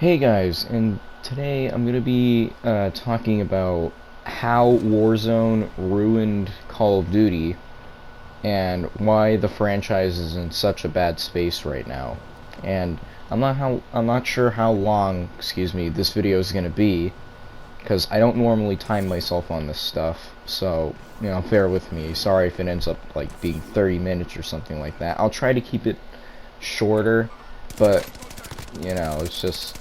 Hey guys, and today I'm going to be talking about how Warzone ruined Call of Duty and why the franchise is in such a bad space right now. And I'm not sure how long, this video is going to be, because I don't normally time myself on this stuff. So, bear with me. Sorry if it ends up like being 30 minutes or something like that. I'll try to keep it shorter, but it's just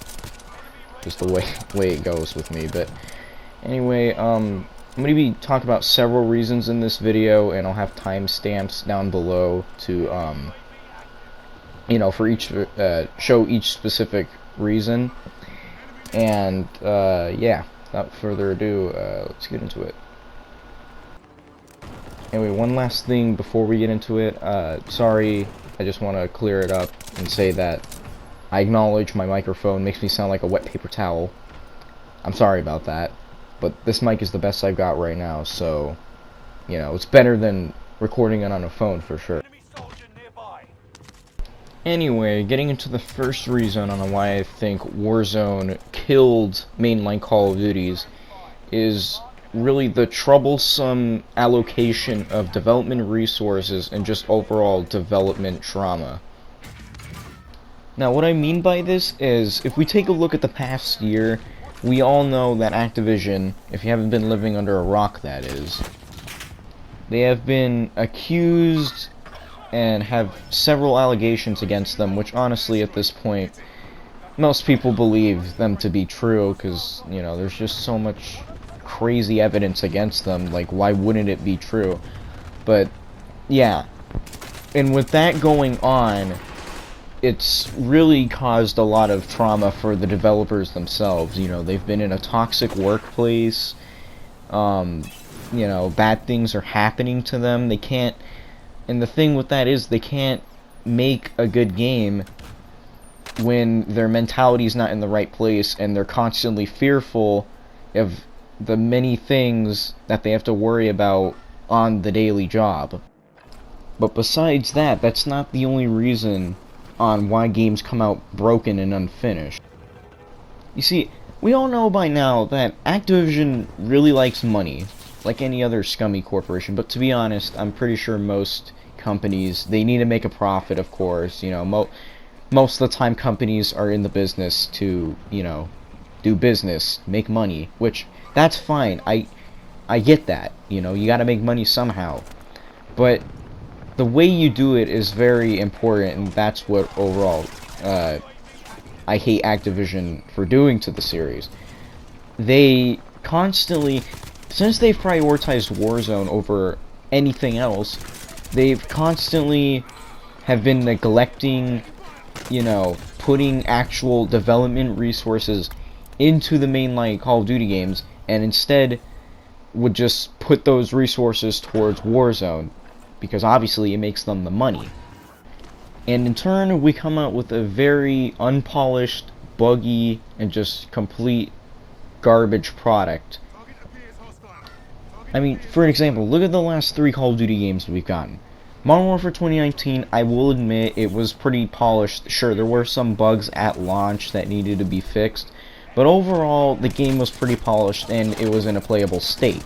the way it goes with me. But anyway, I'm going to be talking about several reasons in this video, and I'll have timestamps down below to for each show each specific reason. And yeah, without further ado, let's get into it. Anyway, one last thing before we get into it. Sorry, I just want to clear it up and say that I acknowledge my microphone makes me sound like a wet paper towel. I'm sorry about that, but this mic is the best I've got right now, so, it's better than recording it on a phone for sure. Anyway, getting into the first reason on why I think Warzone killed mainline Call of Duties is really the troublesome allocation of development resources and just overall development trauma. Now, what I mean by this is, if we take a look at the past year, we all know that Activision, if you haven't been living under a rock that is, they have been accused and have several allegations against them, which honestly at this point, most people believe them to be true, because, there's just so much crazy evidence against them, like, why wouldn't it be true? But, yeah. And with that going on, it's really caused a lot of trauma for the developers themselves. They've been in a toxic workplace. Bad things are happening to them. They can't, and the thing with that is they can't make a good game when their mentality is not in the right place and they're constantly fearful of the many things that they have to worry about on the daily job. But besides that, that's not the only reason on why games come out broken and unfinished. You see, we all know by now that Activision really likes money, like any other scummy corporation, but to be honest, I'm pretty sure most companies, they need to make a profit, of course. Most of the time companies are in the business to, do business, make money, which, that's fine. I get that, you gotta make money somehow. But the way you do it is very important, and that's what overall I hate Activision for doing to the series. They constantly, since they've prioritized Warzone over anything else, they've constantly have been neglecting, putting actual development resources into the mainline Call of Duty games, and instead would just put those resources towards Warzone, because obviously it makes them the money. And in turn, we come out with a very unpolished, buggy, and just complete garbage product. I mean, for example, look at the last 3 Call of Duty games we've gotten. Modern Warfare 2019, I will admit, it was pretty polished. Sure, there were some bugs at launch that needed to be fixed, but overall, the game was pretty polished and it was in a playable state.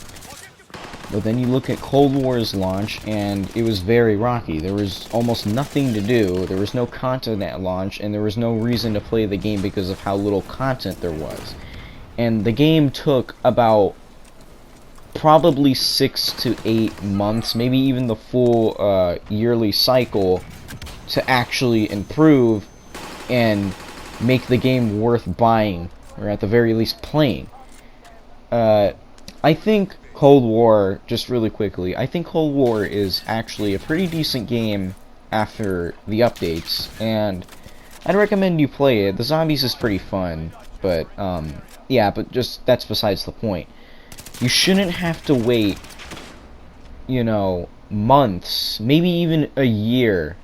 But then you look at Cold War's launch, and it was very rocky. There was almost nothing to do, there was no content at launch, and there was no reason to play the game because of how little content there was. And the game took about probably 6 to 8 months, maybe even the full yearly cycle, to actually improve and make the game worth buying, or at the very least playing. I think Cold War, just really quickly, I think Cold War is actually a pretty decent game after the updates, and I'd recommend you play it. The zombies is pretty fun, but, yeah, but just, that's besides the point. You shouldn't have to wait, months, maybe even a year,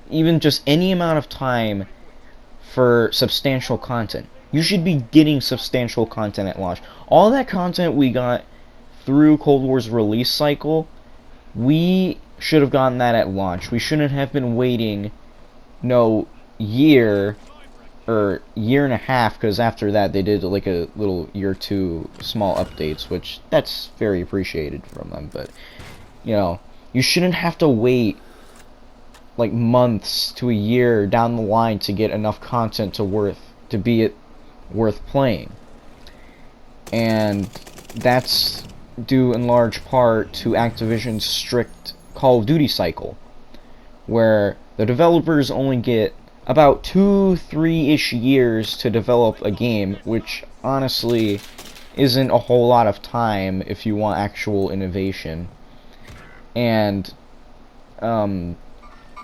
even just any amount of time for substantial content. You should be getting substantial content at launch. All that content we got through Cold War's release cycle, we should have gotten that at launch. We shouldn't have been waiting no year or year and a half, because after that they did like a little year 2 small updates, which that's very appreciated from them. But you know, you shouldn't have to wait like months to a year down the line to get enough content to be it worth playing. And that's due in large part to Activision's strict Call of Duty cycle, where the developers only get about 2-3-ish years to develop a game, which honestly isn't a whole lot of time if you want actual innovation. And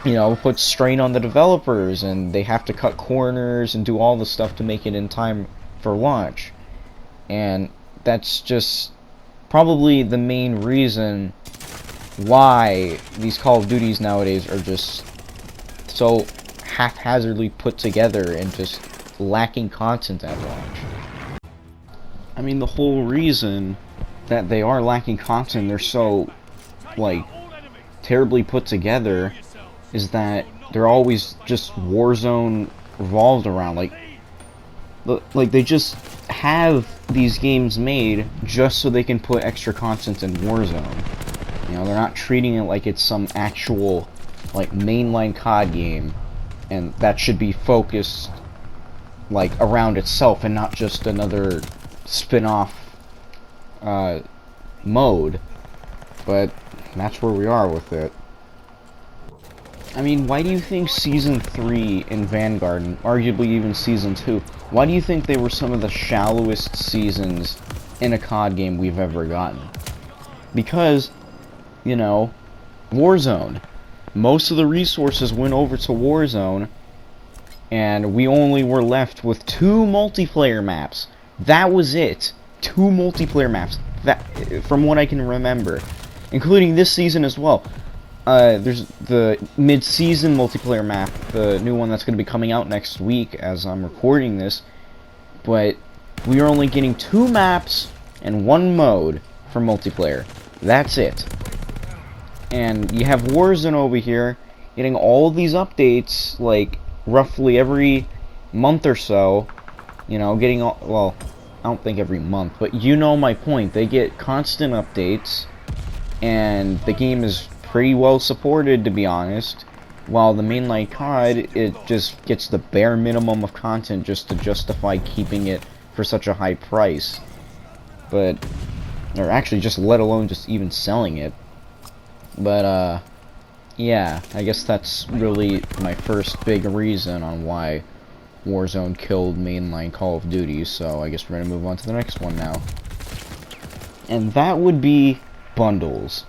you know, puts strain on the developers, and they have to cut corners and do all the stuff to make it in time for launch. And that's just probably the main reason why these Call of Duties nowadays are just so haphazardly put together and just lacking content at launch. I mean, the whole reason that they are lacking content, they're so, like, terribly put together, is that they're always just Warzone revolved around. Like they just have these games made just so they can put extra content in Warzone. You know, they're not treating it like it's some actual, like, mainline COD game, and that should be focused, like, around itself and not just another spin-off mode. But that's where we are with it. I mean, why do you think Season 3 in Vanguard, and arguably even Season 2, why do you think they were some of the shallowest seasons in a COD game we've ever gotten? Because, you know, Warzone. Most of the resources went over to Warzone, and we only were left with 2 multiplayer maps. That was it. 2 multiplayer maps. That, from what I can remember. Including this season as well. There's the mid-season multiplayer map, the new one that's going to be coming out next week as I'm recording this, but we are only getting 2 maps and 1 mode for multiplayer. That's it. And you have Warzone over here getting all of these updates, like, roughly every month or so, you know, getting all, well, I don't think every month, but you know my point. They get constant updates, and the game is pretty well supported, to be honest, while the mainline COD, it just gets the bare minimum of content just to justify keeping it for such a high price. But, or actually just let alone just even selling it. But, yeah, I guess that's really my first big reason on why Warzone killed mainline Call of Duty, so I guess we're gonna move on to the next one now. And that would be bundles.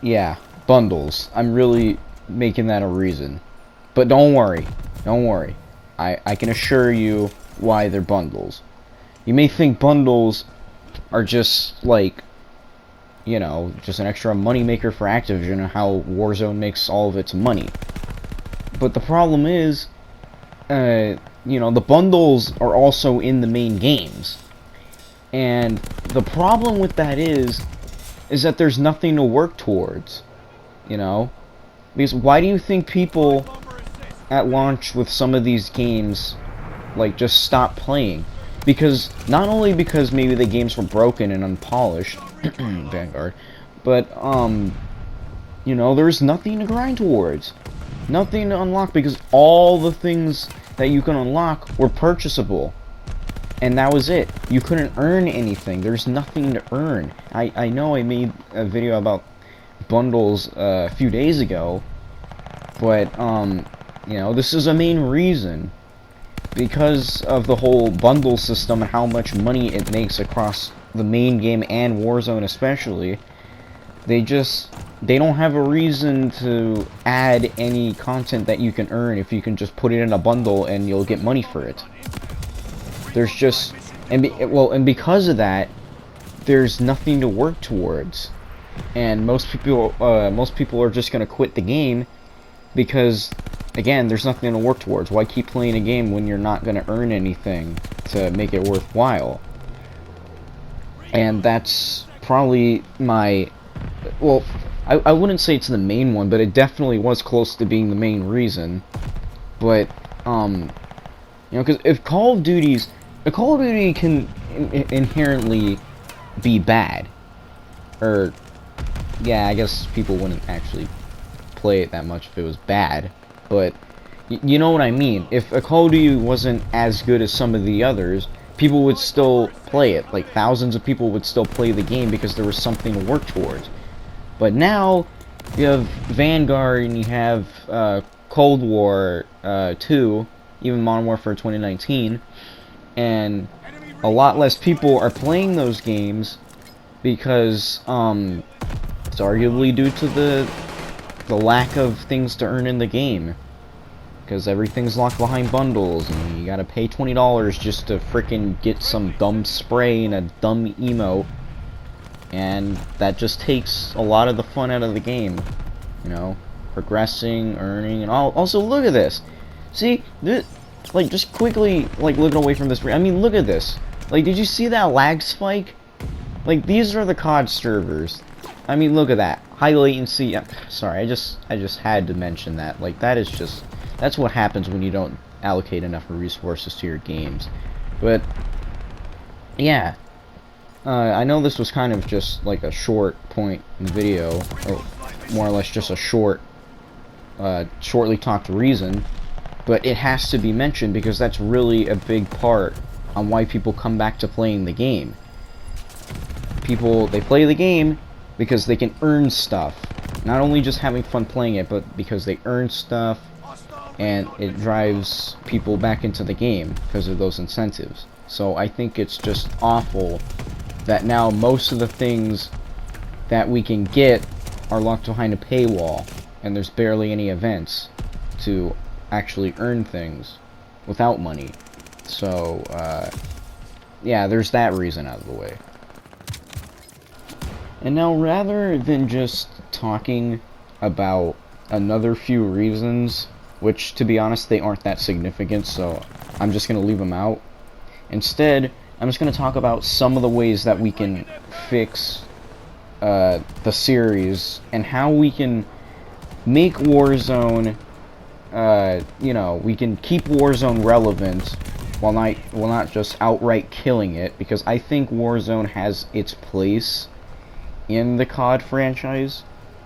Yeah, bundles. I'm really making that a reason. But don't worry. Don't worry. I can assure you why they're bundles. You may think bundles are just, like, you know, just an extra money maker for Activision and how Warzone makes all of its money. But the problem is, you know, the bundles are also in the main games. And the problem with that is that there's nothing to work towards, you know? Because why do you think people at launch with some of these games, like, just stop playing? Because, not only because maybe the games were broken and unpolished, Vanguard, but, you know, there's nothing to grind towards. Nothing to unlock, because all the things that you can unlock were purchasable. And that was it. You couldn't earn anything. There's nothing to earn. I know I made a video about bundles a few days ago, but, you know, this is a main reason. Because of the whole bundle system and how much money it makes across the main game and Warzone especially, they don't have a reason to add any content that you can earn if you can just put it in a bundle and you'll get money for it. There's just, and because of that, there's nothing to work towards, and most people are just gonna quit the game because, again, there's nothing to work towards. Why keep playing a game when you're not gonna earn anything to make it worthwhile? And that's probably my, well, I wouldn't say it's the main one, but it definitely was close to being the main reason. But You know, because if Call of Duty can inherently be bad, or yeah, I guess people wouldn't actually play it that much if it was bad, but you know what I mean. If a Call of Duty wasn't as good as some of the others, people would still play it. Like, thousands of people would still play the game because there was something to work towards. But now, you have Vanguard and you have Cold War 2, even Modern Warfare 2019, and a lot less people are playing those games because it's arguably due to the lack of things to earn in the game. Because everything's locked behind bundles, and you gotta pay $20 just to frickin' get some dumb spray and a dumb emote. And that just takes a lot of the fun out of the game. You know, progressing, earning, and all. Also, look at this. See, this, like, just quickly, like, looking away from this. I mean, look at this. Like, did you see that lag spike? Like, these are the COD servers. I mean, look at that. High latency. Sorry, I just had to mention that. Like, that is just. That's what happens when you don't allocate enough resources to your games. But, yeah. I know this was kind of just like a short point in the video, or more or less just a shortly talked reason, but it has to be mentioned because that's really a big part on why people come back to playing the game. People, they play the game because they can earn stuff. Not only just having fun playing it, but because they earn stuff, and it drives people back into the game because of those incentives. So I think it's just awful that now most of the things that we can get are locked behind a paywall, and there's barely any events to actually earn things without money. So, yeah, there's that reason out of the way. And now, rather than just talking about another few reasons, which, to be honest, they aren't that significant, so I'm just going to leave them out. Instead, I'm just going to talk about some of the ways that we can fix the series, and how we can make Warzone, you know, we can keep Warzone relevant while not just outright killing it, because I think Warzone has its place in the COD franchise,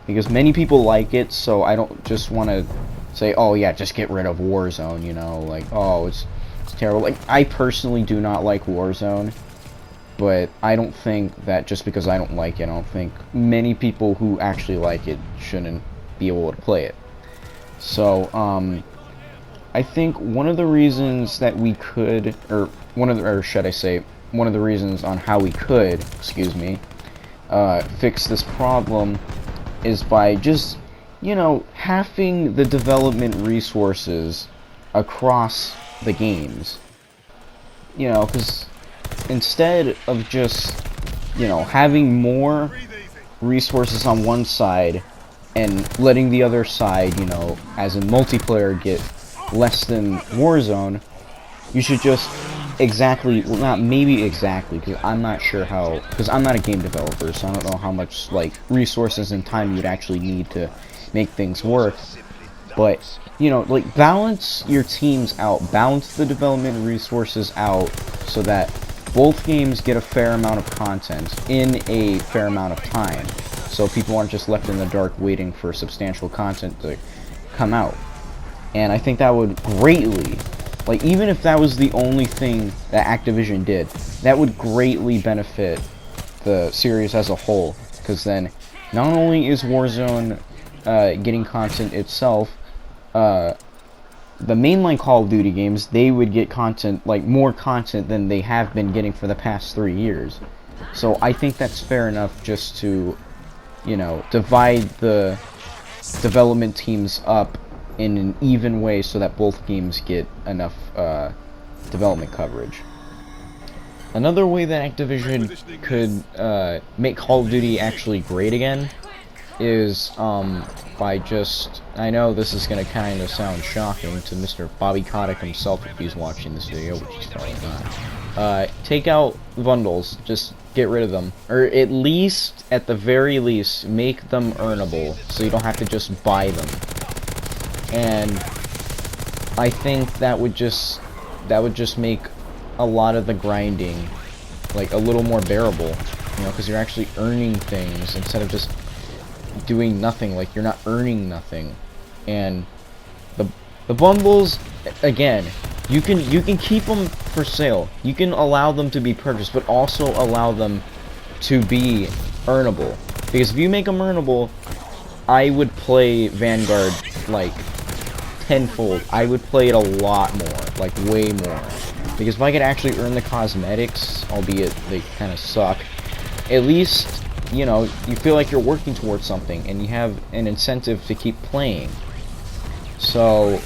because many people like it, so I don't just want to say, oh yeah, just get rid of Warzone, you know, like, oh, it's terrible. Like, I personally do not like Warzone, but I don't think that just because I don't like it, I don't think many people who actually like it shouldn't be able to play it. So, I think one of the reasons that we could, or should I say, one of the reasons on how we could, excuse me, fix this problem is by just, you know, halving the development resources across the games. You know, because instead of just, you know, having more resources on one side and letting the other side, you know, as in multiplayer, get less than Warzone, you should just exactly, well, not maybe exactly, because I'm not sure how, because I'm not a game developer, so I don't know how much, like, resources and time you'd actually need to make things work, but, you know, like, balance your teams out, balance the development resources out, so that both games get a fair amount of content in a fair amount of time, so people aren't just left in the dark waiting for substantial content to come out. And I think that would greatly, like, even if that was the only thing that Activision did, that would greatly benefit the series as a whole, because then not only is Warzone getting content itself, the mainline Call of Duty games, they would get content, like, more content than they have been getting for the past 3 years. So I think that's fair enough just to, you know, divide the development teams up in an even way so that both games get enough development coverage. Another way that Activision could make Call of Duty actually great again is by just, I know this is going to kind of sound shocking to Mr. Bobby Kotick himself if he's watching this video, which he's probably not. Take out bundles, just get rid of them, or at least, at the very least, make them earnable, so you don't have to just buy them. And I think that would just that would just make a lot of the grinding like a little more bearable, you know, because you're actually earning things instead of just doing nothing. Like, you're not earning nothing. And the bundles, again, you can keep them for sale. You can allow them to be purchased, but also allow them to be earnable. Because if you make them earnable, I would play Vanguard like tenfold. I would play it a lot more, like way more. Because if I could actually earn the cosmetics, albeit they kind of suck, at least, you know, you feel like you're working towards something and you have an incentive to keep playing. So,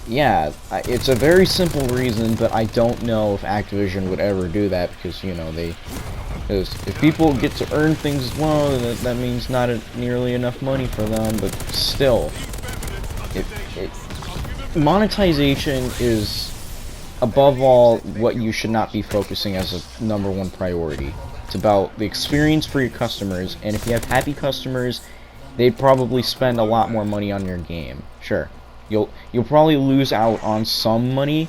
yeah, it's a very simple reason, but I don't know if Activision would ever do that because, you know, because if people get to earn things as well, that means not nearly enough money for them, but still, monetization is, above all, what you should not be focusing as a #1 priority. It's about the experience for your customers, and if you have happy customers, they'd probably spend a lot more money on your game. Sure, you'll probably lose out on some money,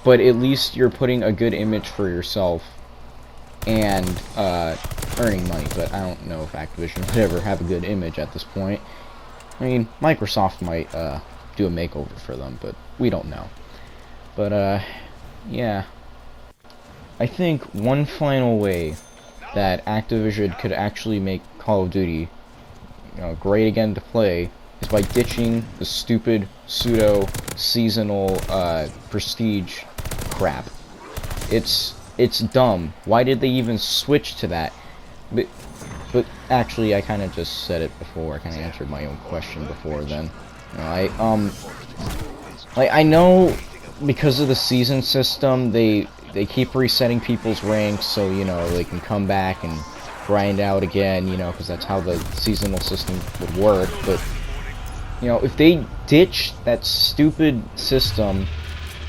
but at least you're putting a good image for yourself and earning money. But I don't know if Activision would ever have a good image at this point. I mean, Microsoft might do a makeover for them, but we don't know. But yeah, I think one final way that Activision could actually make Call of Duty, you know, great again to play is by ditching the stupid pseudo-seasonal prestige crap. It's dumb. Why did they even switch to that? But actually, I kind of just said it before. I kind of answered my own question before then. You know, I know because of the season system, they keep resetting people's ranks, so, you know, they can come back and grind out again, you know, because that's how the seasonal system would work. But, you know, if they ditched that stupid system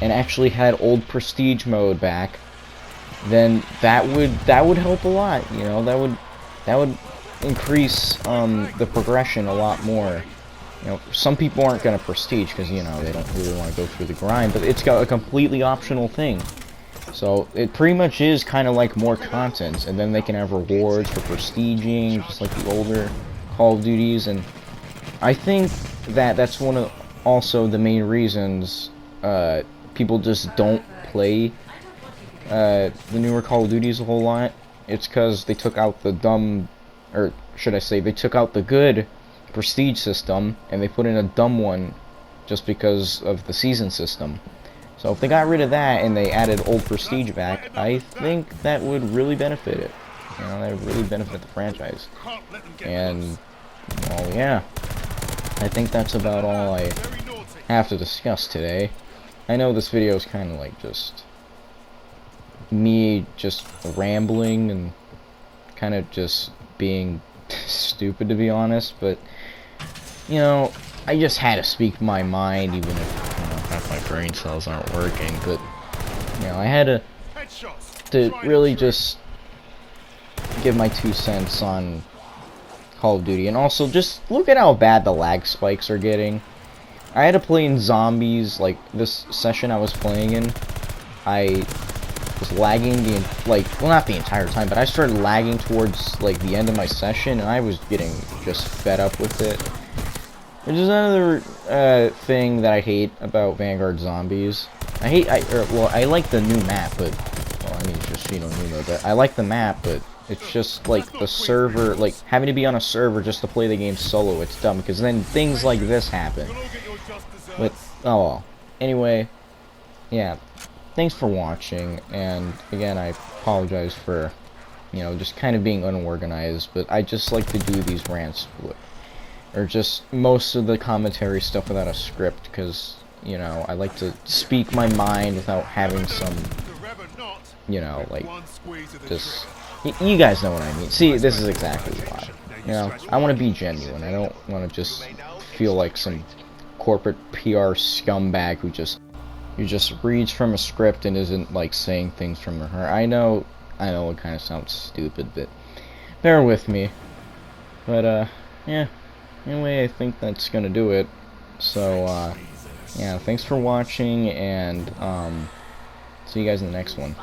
and actually had old prestige mode back, then that would help a lot. You know, that would increase the progression a lot more. You know, some people aren't gonna prestige because, you know, they don't really want to go through the grind, but it's got a completely optional thing. So it pretty much is kind of like more content, and then they can have rewards for prestiging, just like the older Call of Duties. And I think that that's one of also the main reasons people just don't play the newer Call of Duties a whole lot. It's because they took out the dumb, or should I say, they took out the good prestige system and they put in a dumb one just because of the season system. So if they got rid of that and they added old prestige back, I think that would really benefit it. You know, that would really benefit the franchise. And, well, yeah, I think that's about all I have to discuss today. I know this video is kind of like just me just rambling and kind of just being stupid, to be honest, but, you know, I just had to speak my mind, even if, you know, half my brain cells aren't working. But, you know, I had to really just give my 2 cents on Call of Duty, and also just look at how bad the lag spikes are getting. I had to play in zombies. Like, this session I was playing in, I was lagging well, not the entire time, but I started lagging towards like the end of my session, and I was getting just fed up with it. Which is another thing that I hate about Vanguard Zombies. I like the new map, but, well, I mean, it's just, you know, new mode, but I like the map, but it's just like the server, like having to be on a server just to play the game solo. It's dumb because then things like this happen. But oh well. Anyway, yeah. Thanks for watching, and again, I apologize for, you know, just kind of being unorganized, but I just like to do these rants, or just most of the commentary stuff without a script, because, you know, I like to speak my mind without having some, you know, like, just, you guys know what I mean. See, this is exactly why. You know, I want to be genuine. I don't want to just feel like some corporate PR scumbag who just reads from a script and isn't like saying things from her. I know it kind of sounds stupid, but bear with me. But yeah. Anyway, I think that's gonna do it. So yeah, thanks for watching, and See you guys in the next one.